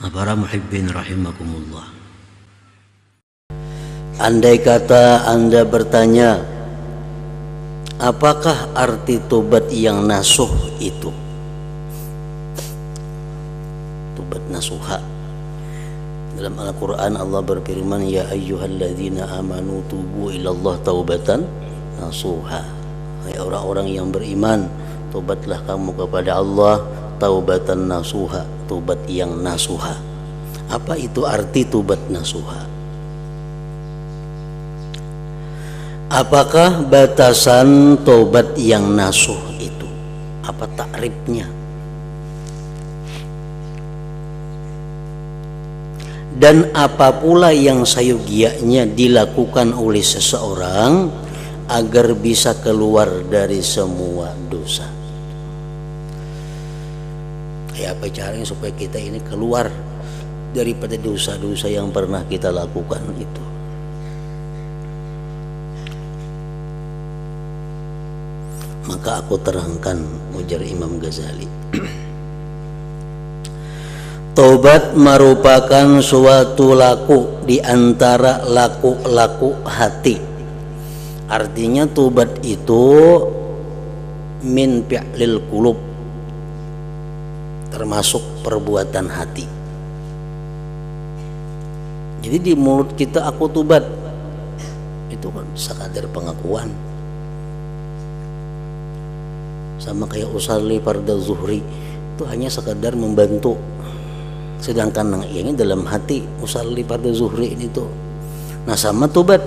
Para muhibbin rahimakumullah. Andai kata Anda bertanya, apakah arti tobat yang nasuh itu? Tobat nasuha. Dalam Al-Quran Allah berfirman, ya ayyuhalladzina amanu tubu ilallah taubatan nasuha. Hai orang-orang yang beriman, tobatlah kamu kepada Allah taubatan nasuha, tobat yang nasuha. Apa itu arti tobat nasuha? Apakah batasan tobat yang nasuh itu? Apa takrifnya? Dan apa pula yang sayugianya dilakukan oleh seseorang agar bisa keluar dari semua dosa? Apa caranya supaya kita ini keluar daripada dosa-dosa yang pernah kita lakukan itu? Maka aku terangkan, ujar Imam Ghazali. Tobat merupakan suatu laku di antara laku-laku hati. Artinya tobat itu min fi'lil qulub, termasuk perbuatan hati. Jadi di mulut kita aku tobat, itu kan sekadar pengakuan. Sama kayak usalli fardhu zuhri, itu hanya sekadar membantu. Sedangkan yang ini dalam hati, usalli fardhu zuhri ini tuh. Nah sama tobat,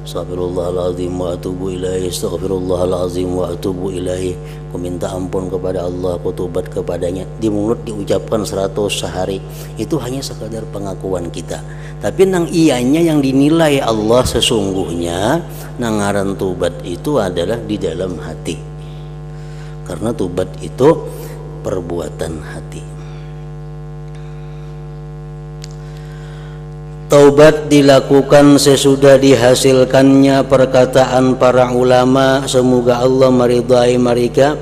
astaghfirullahaladzim wa atubu ilaihi, astaghfirullahaladzim wa atubu ilaihi. Aku minta ampun kepada Allah, aku tobat kepadanya. Di mulut diucapkan 100 sehari, itu hanya sekadar pengakuan kita. Tapi nang ianya yang dinilai Allah sesungguhnya, nang ngaran tobat itu adalah di dalam hati. Karena tobat itu perbuatan hati. Taubat dilakukan sesudah dihasilkannya perkataan para ulama, semoga Allah meridai mereka.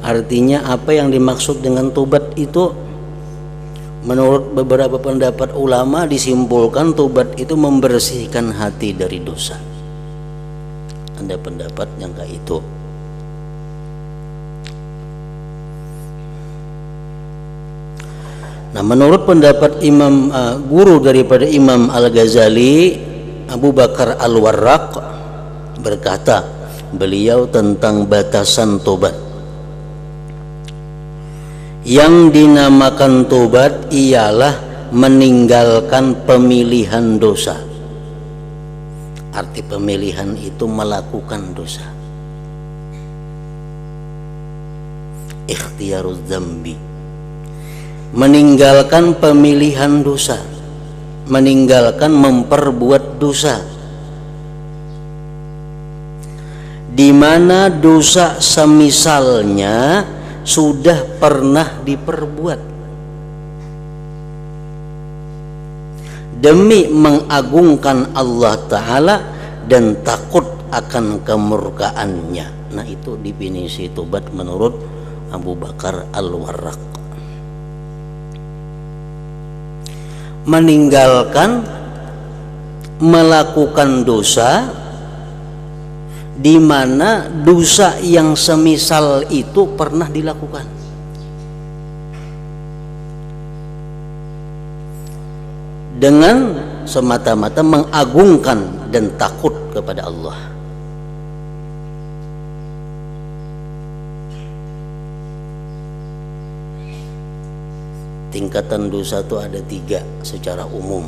Artinya apa yang dimaksud dengan taubat itu? Menurut beberapa pendapat ulama disimpulkan taubat itu membersihkan hati dari dosa. Ada pendapat yang kayak itu. Nah, menurut pendapat guru daripada Imam Al-Ghazali, Abu Bakar Al-Warraq berkata, beliau tentang batasan tobat. Yang dinamakan tobat ialah meninggalkan pemilihan dosa. Arti pemilihan itu melakukan dosa. Ikhtiyaruz dzambi, meninggalkan pemilihan dosa, meninggalkan memperbuat dosa, di mana dosa semisalnya sudah pernah diperbuat demi mengagungkan Allah Ta'ala dan takut akan kemurkaannya. Nah itu definisi tobat menurut Abu Bakar Al-Warraq. Meninggalkan melakukan dosa di mana dosa yang semisal itu pernah dilakukan, dengan semata-mata mengagungkan dan takut kepada Allah. Tingkatan dosa itu ada 3 secara umum.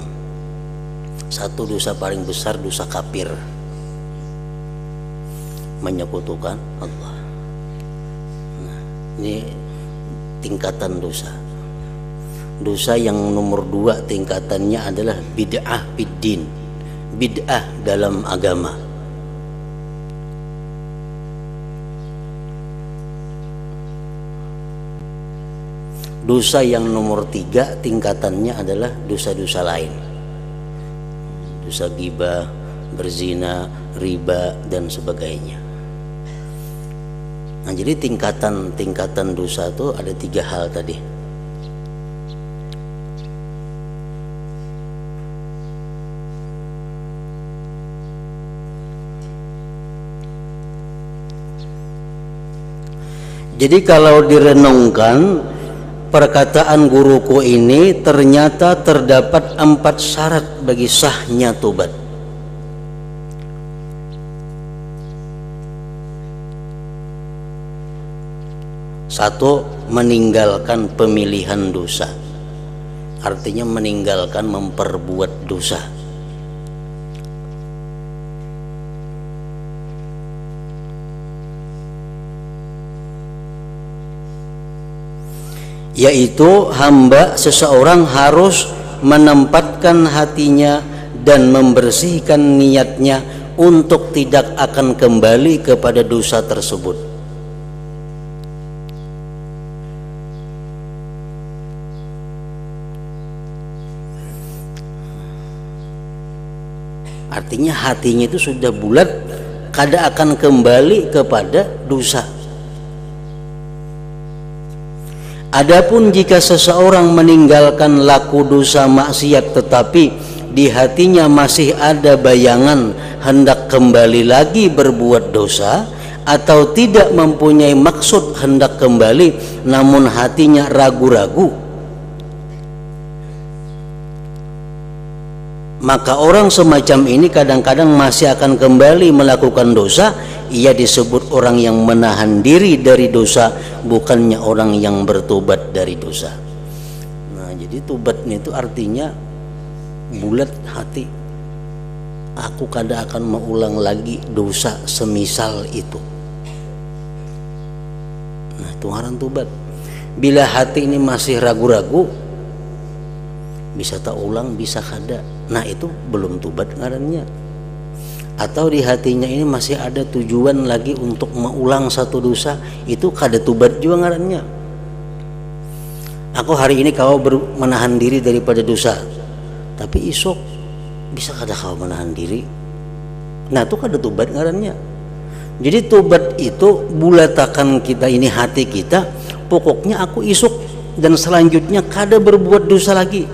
1, dosa paling besar, dosa kafir, menyekutukan Allah. Nah, ini tingkatan dosa. Dosa yang nomor 2 tingkatannya adalah bid'ah fiddin, bid'ah dalam agama. Dosa yang nomor 3 tingkatannya adalah dosa-dosa lain, dosa ghibah, berzina, riba dan sebagainya. Nah, jadi tingkatan dosa itu ada 3 hal tadi. Jadi kalau direnungkan, perkataan guruku ini ternyata terdapat 4 syarat bagi sahnya tobat. Satu, meninggalkan pemilihan dosa. Artinya meninggalkan memperbuat dosa. Yaitu hamba seseorang harus menempatkan hatinya dan membersihkan niatnya untuk tidak akan kembali kepada dosa tersebut. Artinya hatinya itu sudah bulat, kada akan kembali kepada dosa. Adapun jika seseorang meninggalkan laku dosa maksiat tetapi di hatinya masih ada bayangan hendak kembali lagi berbuat dosa, atau tidak mempunyai maksud hendak kembali namun hatinya ragu-ragu, maka orang semacam ini kadang-kadang masih akan kembali melakukan dosa. Ia disebut orang yang menahan diri dari dosa, bukannya orang yang bertobat dari dosa. Nah, jadi tobat itu artinya bulat hati. Aku kada akan mengulang lagi dosa semisal itu. Nah, itu ngaran tobat. Bila hati ini masih ragu-ragu, bisa tak ulang, bisa kada. Nah, itu belum tobat ngarannya. Atau di hatinya ini masih ada tujuan lagi untuk mengulang satu dosa, itu kada tobat juga ngarannya. Aku hari ini kau menahan diri daripada dosa, tapi esok bisa kada kau menahan diri. Nah, itu kada tobat ngarannya. Jadi tobat itu bulatakan kita ini hati kita, pokoknya aku esok dan selanjutnya kada berbuat dosa lagi.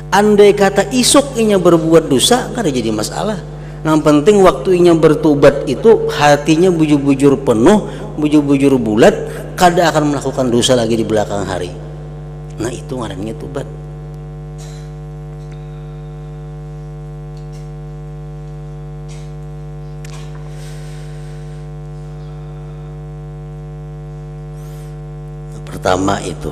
Andai kata isuk inya berbuat dosa, kada jadi masalah. Yang penting waktu inya bertobat itu hatinya bujur-bujur penuh, bujur-bujur bulat, kada akan melakukan dosa lagi di belakang hari. Nah, itu ngarannya tobat. Pertama itu